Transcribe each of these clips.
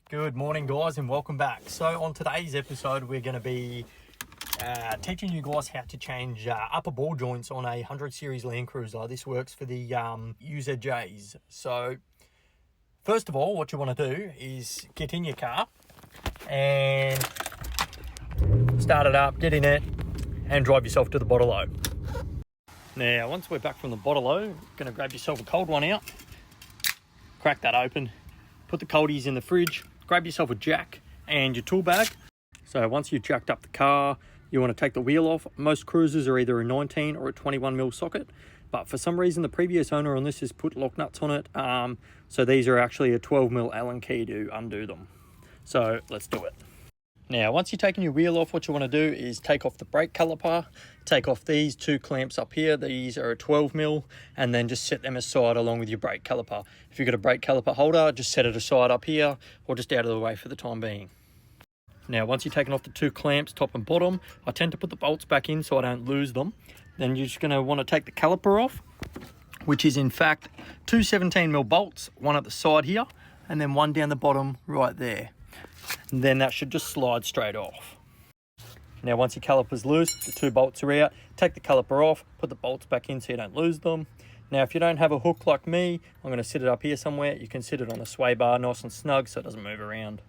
Good morning, guys, and welcome back. So on today's episode, we're going to be teaching you guys how to change upper ball joints on a 100 series Land Cruiser. This works for the UZJs. So first of all, what you want to do is get in your car and start it up, get in it, and drive yourself to the bottle-o. Now, once we're back from the bottle-o, you're going to grab yourself a cold one out, crack that open, put the coldies in the fridge, grab yourself a jack and your tool bag. So once you've jacked up the car, you want to take the wheel off. Most cruisers are either a 19 or a 21mm socket, but for some reason the previous owner on this has put lock nuts on it. So these are actually a 12mm Allen key to undo them. So let's do it. Now, once you've taken your wheel off, what you want to do is take off the brake caliper, take off these two clamps up here. These are a 12mm, and then just set them aside along with your brake caliper. If you've got a brake caliper holder, just set it aside up here or just out of the way for the time being. Now, once you've taken off the two clamps, top and bottom, I tend to put the bolts back in so I don't lose them. Then you're just going to want to take the caliper off, which is in fact two 17mm bolts, one at the side here, and then one down the bottom right there. And then that should just slide straight off. Now, once your caliper's loose, the two bolts are out, take the caliper off, put the bolts back in so you don't lose them. Now, if you don't have a hook like me, I'm going to sit it up here somewhere. You can sit it on the sway bar nice and snug so it doesn't move around.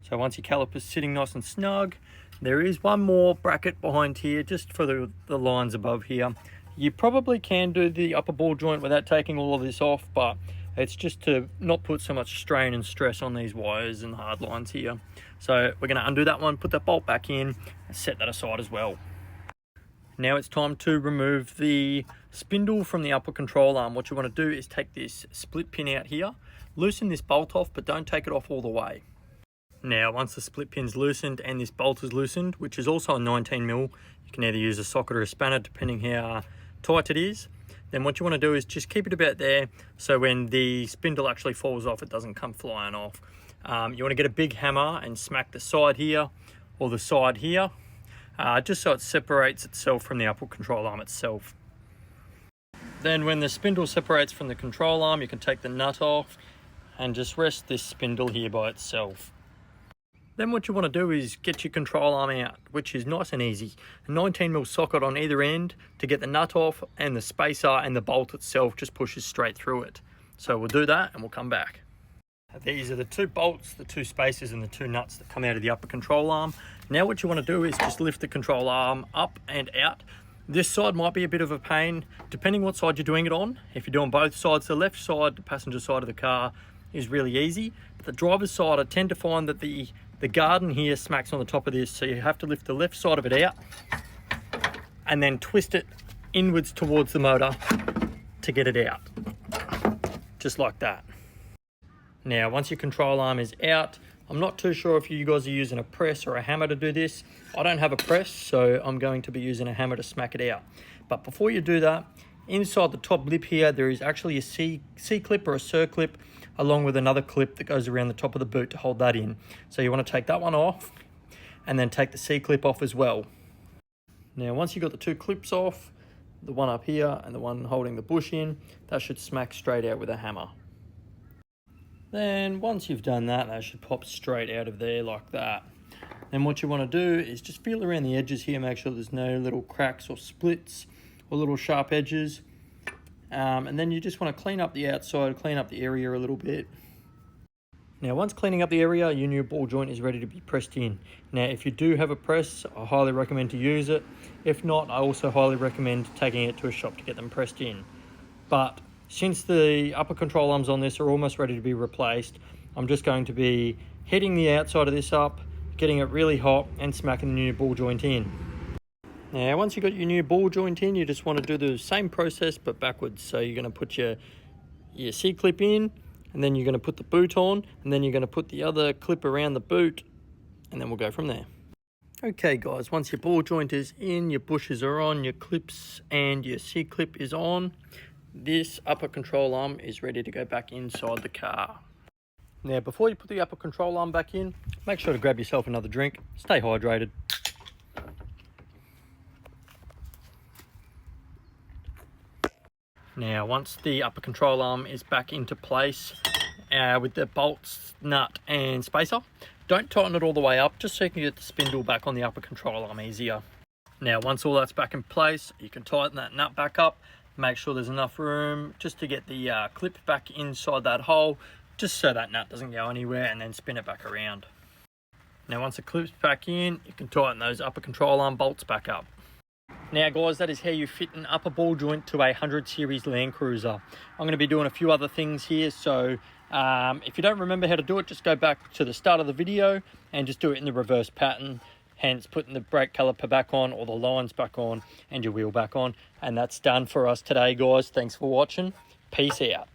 So once your caliper's sitting nice and snug, there is one more bracket behind here just for the lines above here. You probably can do the upper ball joint without taking all of this off, but it's just to not put so much strain and stress on these wires and hard lines here. So we're going to undo that one, put that bolt back in, and set that aside as well. Now it's time to remove the spindle from the upper control arm. What you want to do is take this split pin out here, loosen this bolt off, but don't take it off all the way. Now, once the split pin's loosened and this bolt is loosened, which is also a 19mm, you can either use a socket or a spanner depending how tight it is. Then what you want to do is just keep it about there so when the spindle actually falls off, it doesn't come flying off. You want to get a big hammer and smack the side here or the side here, just so it separates itself from the upper control arm itself. Then when the spindle separates from the control arm, you can take the nut off and just rest this spindle here by itself. Then what you want to do is get your control arm out, which is nice and easy. A 19mm socket on either end to get the nut off, and the spacer and the bolt itself just pushes straight through it. So we'll do that and we'll come back. These are the two bolts, the two spacers and the two nuts that come out of the upper control arm. Now what you want to do is just lift the control arm up and out. This side might be a bit of a pain, depending what side you're doing it on. If you're doing both sides, the left side, the passenger side of the car, is really easy. But the driver's side, I tend to find that the garden here smacks on the top of this, so you have to lift the left side of it out and then twist it inwards towards the motor to get it out, just like that. Now, once your control arm is out, I'm not too sure if you guys are using a press or a hammer to do this. I don't have a press, so I'm going to be using a hammer to smack it out. But before you do that, inside the top lip here, there is actually a C-clip or a circlip, along with another clip that goes around the top of the boot to hold that in. So you want to take that one off and then take the C-clip off as well. Now, once you've got the two clips off, the one up here and the one holding the bush in, that should smack straight out with a hammer. Then once you've done that, that should pop straight out of there like that. Then what you want to do is just feel around the edges here, make sure there's no little cracks or splits or little sharp edges. And then you just want to clean up the outside, clean up the area a little bit. Now, once cleaning up the area, your new ball joint is ready to be pressed in. Now, if you do have a press, I highly recommend to use it. If not, I also highly recommend taking it to a shop to get them pressed in. But since the upper control arms on this are almost ready to be replaced, I'm just going to be heating the outside of this up, getting it really hot and smacking the new ball joint in. Now, once you've got your new ball joint in, you just want to do the same process but backwards. So you're going to put your C-clip in, and then you're going to put the boot on, and then you're going to put the other clip around the boot, and then we'll go from there. Okay guys, once your ball joint is in, your bushes are on, your clips and your C-clip is on, this upper control arm is ready to go back inside the car. Now, before you put the upper control arm back in, make sure to grab yourself another drink, stay hydrated. Now, once the upper control arm is back into place, with the bolts, nut and spacer. Don't tighten it all the way up, just so you can get the spindle back on the upper control arm easier. Now once all that's back in place, you can tighten that nut back up. Make sure there's enough room just to get the clip back inside that hole, just so that nut doesn't go anywhere, and then spin it back around. Now once the clip's back in, you can tighten those upper control arm bolts back up. Now guys, that is how you fit an upper ball joint to a 100 series Land Cruiser. I'm going to be doing a few other things here, so if you don't remember how to do it, just go back to the start of the video and just do it in the reverse pattern. Hence putting the brake caliper back on, or the lines back on, and your wheel back on. And that's done for us today, guys. Thanks for watching. Peace out.